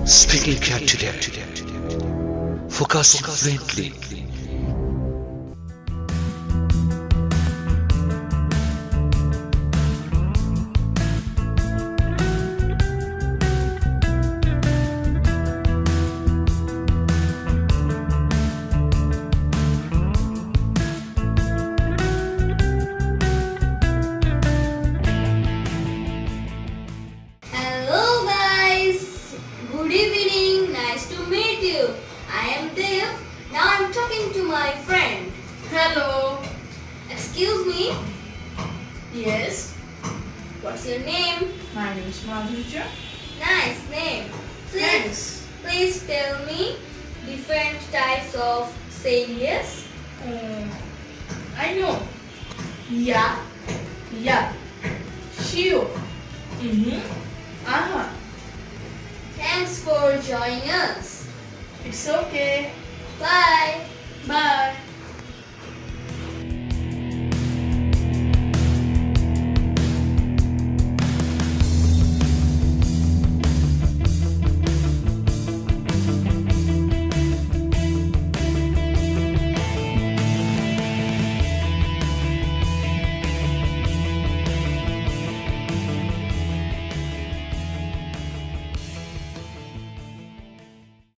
Speaking today. Focus greatly. Hello guys, good evening, nice to meet you. I am Dev. Now I'm talking to my friend. Hello. Excuse me, Yes. what's your name? My name is Madhurya. Nice name. Thanks. Please tell me different types of saying yes. I know. Yeah. Yeah. Sure. Uh-huh. Thanks for joining us. It's okay. Bye. Bye.